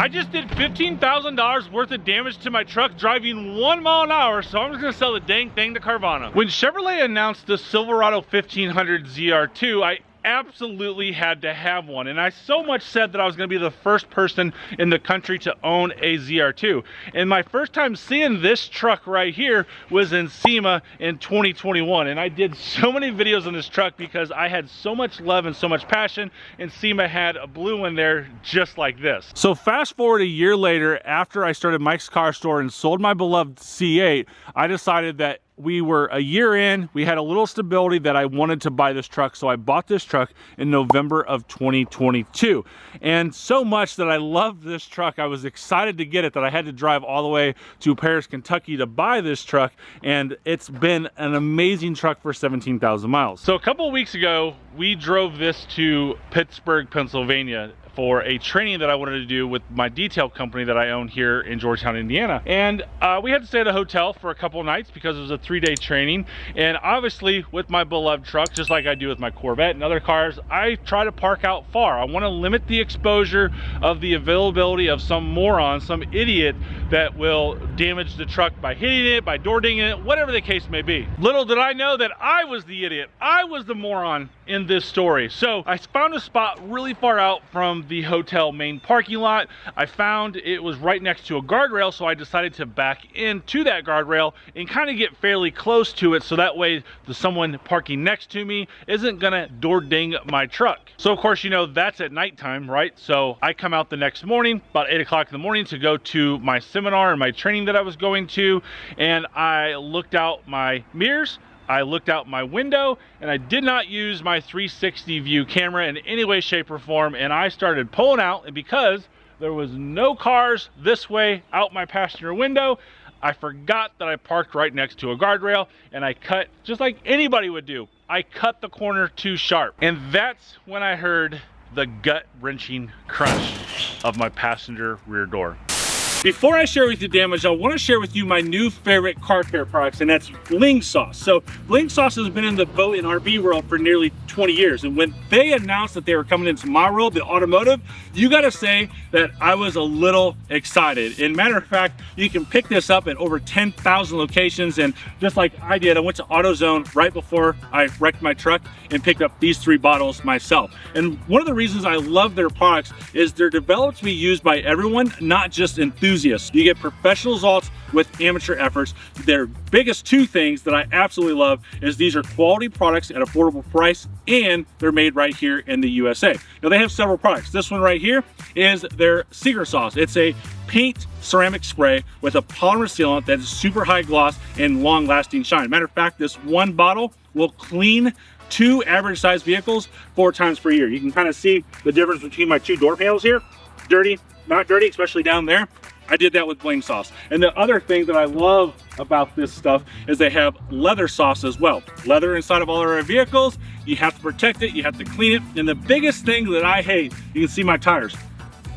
I just did $15,000 worth of damage to my truck driving 1 mile an hour, so I'm just gonna sell the dang thing to Carvana. When Chevrolet announced the Silverado 1500 ZR2, I absolutely had to have one, and I so much said that I was going to be the first person in the country to own a ZR2. And my first time seeing this truck right here was in SEMA in 2021, and I did so many videos on this truck because I had so much love and so much passion, and SEMA had a blue one there just like this. So fast forward a year later, after I started Mike's Car Store and sold my beloved C8, I decided that we were a year in, we had a little stability, that I wanted to buy this truck, so I bought this truck in November of 2022. And so much that I loved this truck, I was excited to get it, that I had to drive all the way to Paris, Kentucky to buy this truck, and it's been an amazing truck for 17,000 miles. So a couple of weeks ago, we drove this to Pittsburgh, Pennsylvania, for a training that I wanted to do with my detail company that I own here in Georgetown, Indiana. And we had to stay at a hotel for a couple of nights because it was a 3-day training. And obviously with my beloved truck, just like I do with my Corvette and other cars, I try to park out far. I want to limit the exposure of the availability of some moron, some idiot that will damage the truck by hitting it, by door dinging it, whatever the case may be. Little did I know that I was the idiot. I was the moron in this story. So I found a spot really far out from the hotel main parking lot. I found it was right next to a guardrail, so I decided to back into that guardrail and kind of get fairly close to it, so that way someone parking next to me isn't gonna door ding my truck. So of course, you know, that's at nighttime, right? So I come out the next morning about 8 o'clock in the morning to go to my seminar and my training that I was going to, and I looked out my mirrors, I looked out my window, and I did not use my 360 view camera in any way, shape, or form, and I started pulling out, and because there was no cars this way out my passenger window, I forgot that I parked right next to a guardrail, and I cut just like anybody would do. I cut the corner too sharp, and that's when I heard the gut-wrenching crunch of my passenger rear door. Before I share with you damage, I want to share with you my new favorite car care products, and that's Bling Sauce. So Bling Sauce has been in the boat and RV world for nearly 20 years. And when they announced that they were coming into my world, the automotive, you got to say that I was a little excited. And matter of fact, you can pick this up at over 10,000 locations. And just like I did, I went to AutoZone right before I wrecked my truck and picked up these 3 bottles myself. And one of the reasons I love their products is they're developed to be used by everyone, not just enthusiasts. You get professional results with amateur efforts. Their biggest 2 things that I absolutely love is these are quality products at affordable price, and they're made right here in the USA. Now they have several products. This one right here is their Secret Sauce. It's a paint ceramic spray with a polymer sealant that is super high gloss and long lasting shine. Matter of fact, this one bottle will clean 2 average sized vehicles 4 times per year. You can kind of see the difference between my 2 door panels here. Dirty, not dirty, especially down there. I did that with Bling Sauce. And the other thing that I love about this stuff is they have leather sauce as well. Leather inside of all of our vehicles, you have to protect it, you have to clean it. And the biggest thing that I hate, you can see my tires.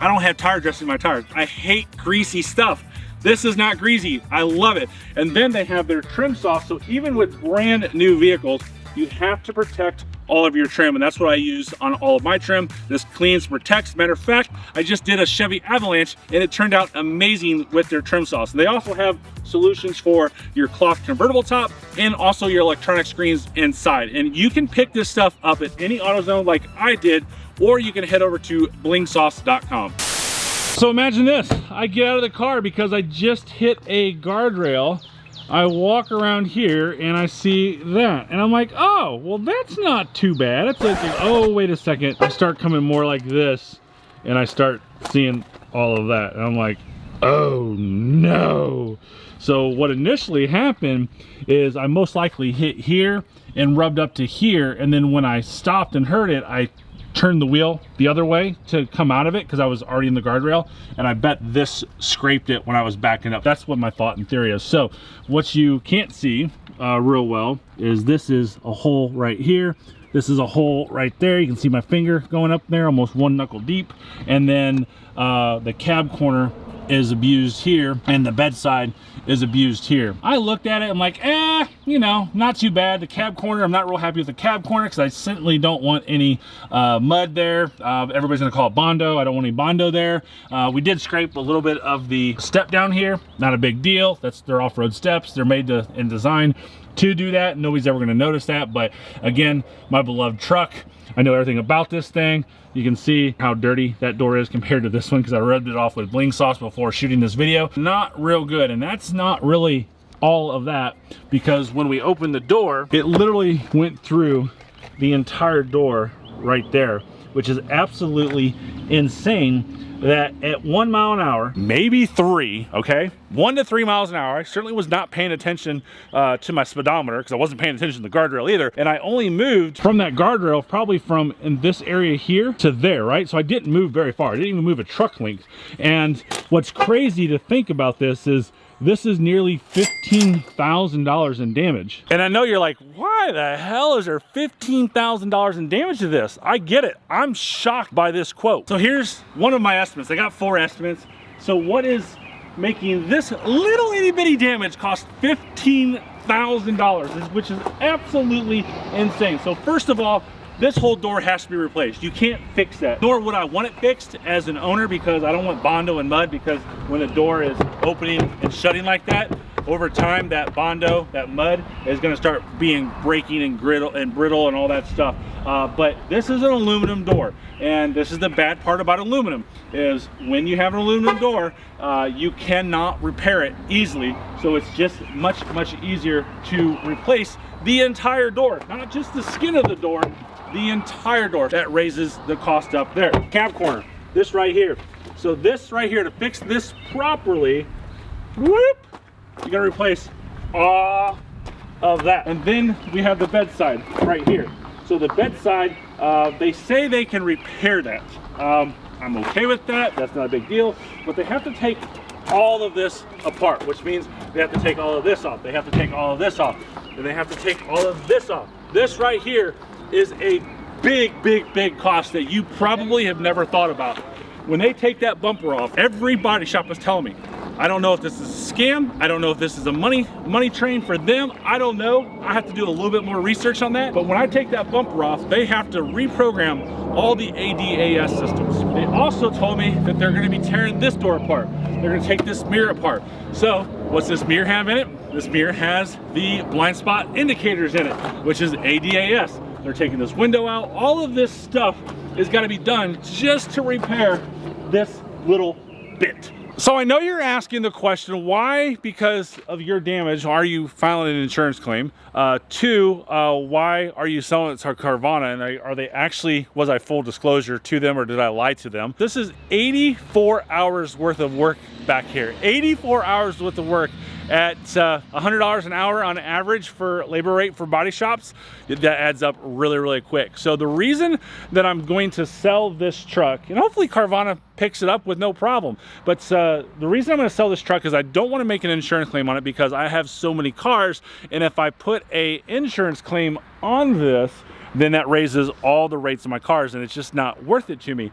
I don't have tire dressing in my tires. I hate greasy stuff. This is not greasy, I love it. And then they have their trim sauce, so even with brand new vehicles, you have to protect all of your trim, and that's what I use on all of my trim. This cleans, protects. Matter of fact, I just did a Chevy Avalanche and it turned out amazing with their trim sauce. And they also have solutions for your cloth convertible top and also your electronic screens inside. And you can pick this stuff up at any AutoZone like I did, or you can head over to blingsauce.com. So imagine this, I get out of the car because I just hit a guardrail. I walk around here and I see that, and I'm like, oh, well, that's not too bad. It's like, oh, wait a second. I start coming more like this, and I start seeing all of that, and I'm like, oh no. So what initially happened is I most likely hit here and rubbed up to here, and then when I stopped and heard it, I turned the wheel the other way to come out of it because I was already in the guardrail, and I bet this scraped it when I was backing up. That's what my thought and theory is. So what you can't see real well is this is a hole right here, this is a hole right there. You can see my finger going up there almost 1 knuckle deep, and then the cab corner is abused here and the bedside is abused here. I looked at it, I'm like, you know, not too bad. The cab corner, I'm not real happy with the cab corner because I certainly don't want any mud there. Everybody's gonna call it Bondo. I don't want any Bondo there. We did scrape a little bit of the step down here. Not a big deal. That's their off-road steps. They're made to in design to do that. Nobody's ever gonna notice that. But again, my beloved truck, I know everything about this thing. You can see how dirty that door is compared to this one because I rubbed it off with bling sauce before shooting this video. Not real good, and that's not really all of that, because when we opened the door, it literally went through the entire door right there, which is absolutely insane. That at 1 mile an hour, maybe 3, okay, 1 to 3 miles an hour, I certainly was not paying attention to my speedometer because I wasn't paying attention to the guardrail either, and I only moved from that guardrail probably from in this area here to there, right? So I didn't move very far. I didn't even move a truck length. And what's crazy to think about this is nearly $15,000 in damage. And I know you're like, why the hell is there $15,000 in damage to this? I get it. I'm shocked by this quote. So here's one of my estimates. I got 4 estimates. So what is making this little itty bitty damage cost $15,000, which is absolutely insane. So first of all, this whole door has to be replaced. You can't fix that. Nor would I want it fixed as an owner, because I don't want Bondo and mud, because when the door is opening and shutting like that, over time that Bondo, that mud, is gonna start being breaking and brittle and all that stuff. But this is an aluminum door, and this is the bad part about aluminum, is when you have an aluminum door, you cannot repair it easily. So it's just much easier to replace the entire door, not just the skin of the door, the entire door. That raises the cost up there. Cab corner, this right here. So this right here, to fix this properly, whoop, you gotta replace all of that. And then we have the bedside right here. So the bedside, they say they can repair that. I'm okay with that, that's not a big deal, but they have to take all of this apart, which means they have to take all of this off. They have to take all of this off. And they have to take all of this off. This right here is a big cost that you probably have never thought about. When they take that bumper off, every body shop was telling me, I don't know if this is a scam, I don't know if this is a money train for them, I don't know. I have to do a little bit more research on that. But when I take that bumper off, they have to reprogram all the ADAS systems. They also told me that they're gonna be tearing this door apart. They're gonna take this mirror apart. So what's this mirror have in it? This mirror has the blind spot indicators in it, which is ADAS. They're taking this window out. All of this stuff is gotta be done just to repair this little bit. So I know you're asking the question, why, because of your damage, are you filing an insurance claim? 2, why are you selling it to Carvana? And are they actually, was I full disclosure to them, or did I lie to them? This is 84 hours worth of work back here. 84 hours worth of work at $100 an hour on average for labor rate for body shops. That adds up really quick. So the reason that I'm going to sell this truck, and hopefully Carvana picks it up with no problem, but the reason I'm going to sell this truck is I don't want to make an insurance claim on it because I have so many cars, and if I put a insurance claim on this, then that raises all the rates of my cars, and it's just not worth it to me.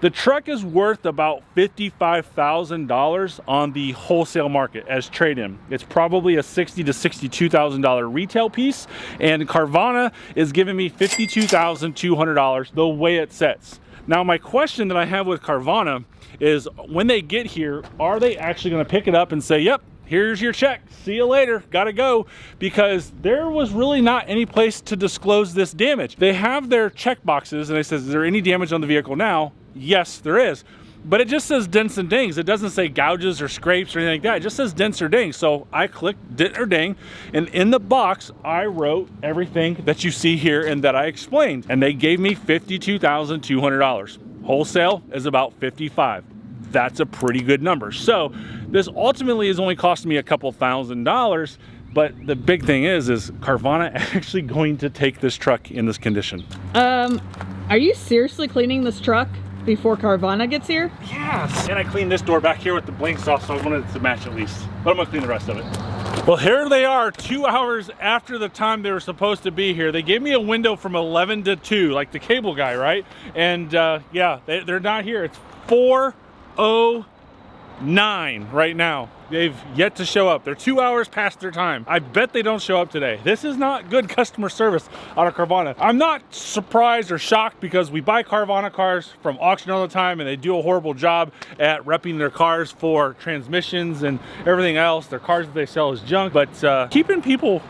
The truck is worth about $55,000 on the wholesale market as trade-in. It's probably a $60,000 to $62,000 retail piece, and Carvana is giving me $52,200 the way it sets. Now, my question that I have with Carvana is, when they get here, are they actually going to pick it up and say, yep, here's your check, see you later, gotta go? Because there was really not any place to disclose this damage. They have their check boxes and they says, is there any damage on the vehicle now? Yes, there is. But it just says dents and dings. It doesn't say gouges or scrapes or anything like that. It just says dents or dings. So I clicked dent or ding, and in the box, I wrote everything that you see here and that I explained. And they gave me $52,200. Wholesale is about $55,000. That's a pretty good number. So this ultimately is only costing me a couple $1,000s, but the big thing is Carvana actually going to take this truck in this condition? Are you seriously cleaning this truck before Carvana gets here? Yes. And I cleaned this door back here with the bling sauce, so I wanted it to match at least. But I'm gonna clean the rest of it. Well, here they are 2 hours after the time they were supposed to be here. They gave me a window from 11 to 2, like the cable guy, right? And yeah, they're not here. It's 4:02 9 right now. They've yet to show up. They're 2 hours past their time. I bet they don't show up today. This is not good customer service out of Carvana. I'm not surprised or shocked because we buy Carvana cars from auction all the time and they do a horrible job at repping their cars for transmissions and everything else. Their cars that they sell is junk, but keeping people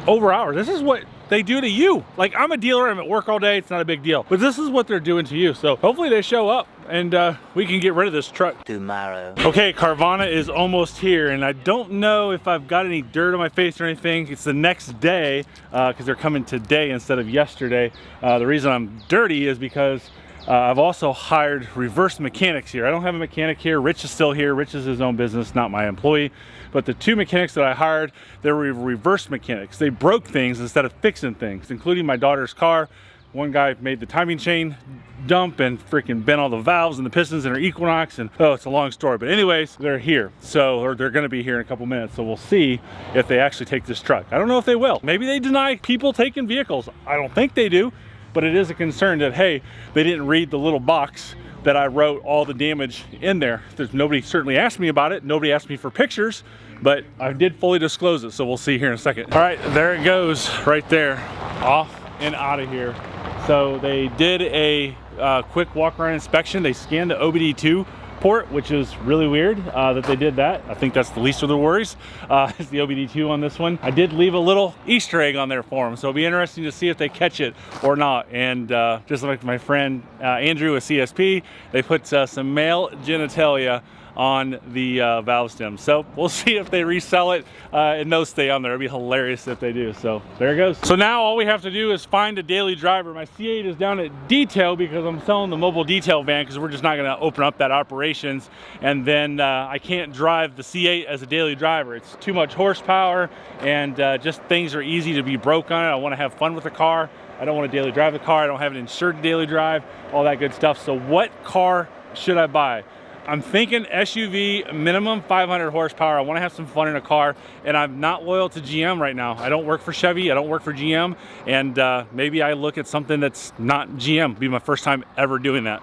over hours, this is what they do to you. Like, I'm a dealer, I'm at work all day, it's not a big deal. But this is what they're doing to you. So hopefully they show up and we can get rid of this truck tomorrow. Okay, Carvana is almost here, and I don't know if I've got any dirt on my face or anything. It's the next day, because they're coming today instead of yesterday. The reason I'm dirty is because I've also hired reverse mechanics here. I don't have a mechanic here. Rich is still here. Rich is his own business, not my employee. But the 2 mechanics that I hired, they were reverse mechanics. They broke things instead of fixing things, including my daughter's car. One guy made the timing chain dump and freaking bent all the valves and the pistons in her Equinox, and oh, it's a long story. But anyways, they're here. So, or they're gonna be here in a couple minutes. So we'll see if they actually take this truck. I don't know if they will. Maybe they deny people taking vehicles. I don't think they do, but it is a concern that, hey, they didn't read the little box that I wrote all the damage in there. Nobody certainly asked me about it. Nobody asked me for pictures, but I did fully disclose it. So we'll see here in a second. All right, there it goes right there, off and out of here. So they did a quick walk around inspection. They scanned the OBD2 port, which is really weird that they did that. I think that's the least of the worries, is the OBD2 on this one. I did leave a little Easter egg on there for them, so it'll be interesting to see if they catch it or not. And just like my friend Andrew with CSP, they put some male genitalia on the valve stem. So we'll see if they resell it and those stay on there. It'd be hilarious if they do. So there it goes. So now all we have to do is find a daily driver. My C8 is down at detail because I'm selling the mobile detail van, because we're just not gonna open up that operations. And then I can't drive the C8 as a daily driver. It's too much horsepower, and just things are easy to be broke on it. I wanna have fun with the car. I don't wanna daily drive the car. I don't have it insured to daily drive, all that good stuff. So what car should I buy? I'm thinking SUV, minimum 500 horsepower. I want to have some fun in a car, and I'm not loyal to GM right now. I don't work for Chevy, I don't work for GM, and maybe I look at something that's not GM. It'll be my first time ever doing that.